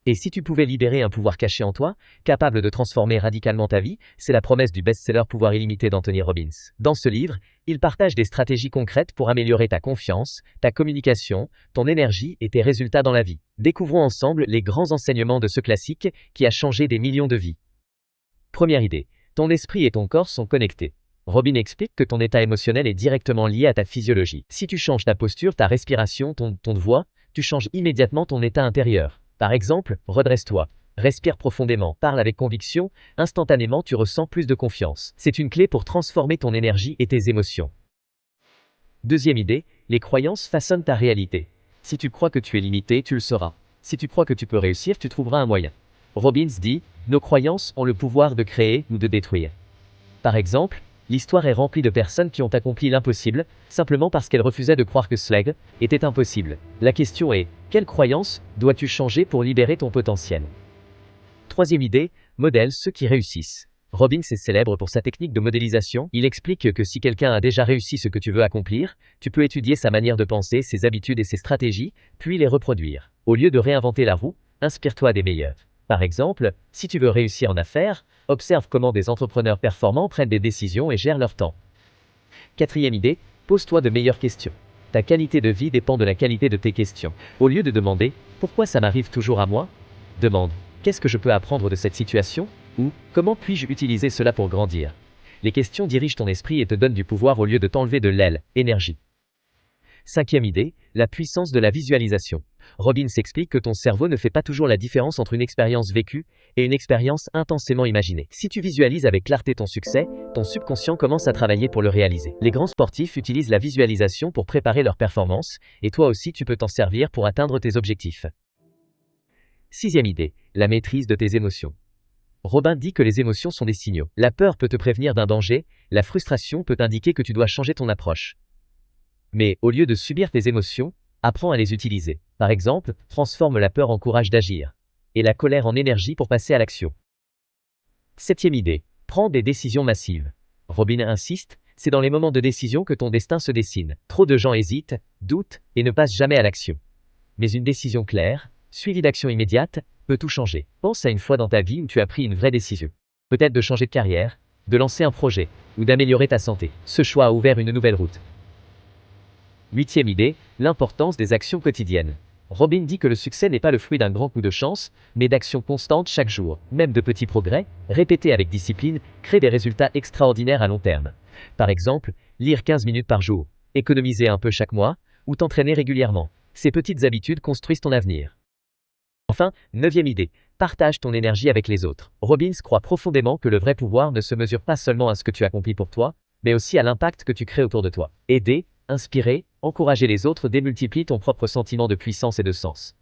Et si tu pouvais libérer un pouvoir caché en toi, capable de transformer radicalement ta vie, c'est la promesse du best-seller Pouvoir illimité d'Anthony Robbins. Dans ce livre, il partage des stratégies concrètes pour améliorer ta confiance, ta communication, ton énergie et tes résultats dans la vie. Découvrons ensemble les grands enseignements de ce classique qui a changé des millions de vies. Première idée, ton esprit et ton corps sont connectés. Robbins explique que ton état émotionnel est directement lié à ta physiologie. Si tu changes ta posture, ta respiration, ton de voix, tu changes immédiatement ton état intérieur. Par exemple, redresse-toi, respire profondément, parle avec conviction, instantanément tu ressens plus de confiance. C'est une clé pour transformer ton énergie et tes émotions. Deuxième idée, les croyances façonnent ta réalité. Si tu crois que tu es limité, tu le seras. Si tu crois que tu peux réussir, tu trouveras un moyen. Robbins dit, nos croyances ont le pouvoir de créer ou de détruire. Par exemple, l'histoire est remplie de personnes qui ont accompli l'impossible, simplement parce qu'elles refusaient de croire que cela était impossible. La question est, quelle croyance dois-tu changer pour libérer ton potentiel? Troisième idée, modèle ceux qui réussissent. Robbins est célèbre pour sa technique de modélisation. Il explique que si quelqu'un a déjà réussi ce que tu veux accomplir, tu peux étudier sa manière de penser, ses habitudes et ses stratégies, puis les reproduire. Au lieu de réinventer la roue, inspire-toi des meilleurs. Par exemple, si tu veux réussir en affaires, observe comment des entrepreneurs performants prennent des décisions et gèrent leur temps. Quatrième idée, pose-toi de meilleures questions. Ta qualité de vie dépend de la qualité de tes questions. Au lieu de demander « Pourquoi ça m'arrive toujours à moi ?», demande « Qu'est-ce que je peux apprendre de cette situation ?» ou « Comment puis-je utiliser cela pour grandir ?» Les questions dirigent ton esprit et te donnent du pouvoir au lieu de t'enlever de l'aile, énergie. Cinquième idée, la puissance de la visualisation. Robbins explique que ton cerveau ne fait pas toujours la différence entre une expérience vécue et une expérience intensément imaginée. Si tu visualises avec clarté ton succès, ton subconscient commence à travailler pour le réaliser. Les grands sportifs utilisent la visualisation pour préparer leurs performances, et toi aussi tu peux t'en servir pour atteindre tes objectifs. Sixième idée, la maîtrise de tes émotions. Robbins dit que les émotions sont des signaux. La peur peut te prévenir d'un danger, la frustration peut indiquer que tu dois changer ton approche. Mais, au lieu de subir tes émotions, apprends à les utiliser. Par exemple, transforme la peur en courage d'agir, et la colère en énergie pour passer à l'action. Septième idée, prends des décisions massives. Robbins insiste, c'est dans les moments de décision que ton destin se dessine. Trop de gens hésitent, doutent, et ne passent jamais à l'action. Mais une décision claire, suivie d'action immédiate, peut tout changer. Pense à une fois dans ta vie où tu as pris une vraie décision. Peut-être de changer de carrière, de lancer un projet, ou d'améliorer ta santé. Ce choix a ouvert une nouvelle route. Huitième idée, l'importance des actions quotidiennes. Robbins dit que le succès n'est pas le fruit d'un grand coup de chance, mais d'actions constantes chaque jour. Même de petits progrès, répétés avec discipline, créent des résultats extraordinaires à long terme. Par exemple, lire 15 minutes par jour, économiser un peu chaque mois, ou t'entraîner régulièrement. Ces petites habitudes construisent ton avenir. Enfin, neuvième idée, partage ton énergie avec les autres. Robbins croit profondément que le vrai pouvoir ne se mesure pas seulement à ce que tu accomplis pour toi, mais aussi à l'impact que tu crées autour de toi. Aider, inspirer, encourager les autres démultiplie ton propre sentiment de puissance et de sens.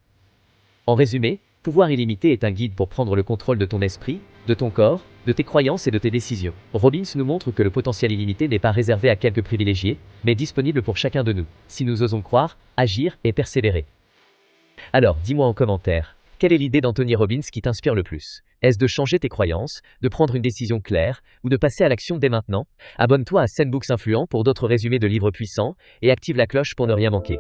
En résumé, Pouvoir illimité est un guide pour prendre le contrôle de ton esprit, de ton corps, de tes croyances et de tes décisions. Robbins nous montre que le potentiel illimité n'est pas réservé à quelques privilégiés, mais disponible pour chacun de nous, si nous osons croire, agir et persévérer. Alors, dis-moi en commentaire, quelle est l'idée d'Anthony Robbins qui t'inspire le plus? Est-ce de changer tes croyances, de prendre une décision claire, ou de passer à l'action dès maintenant? Abonne-toi à Zen Books Influent pour d'autres résumés de livres puissants, et active la cloche pour ne rien manquer.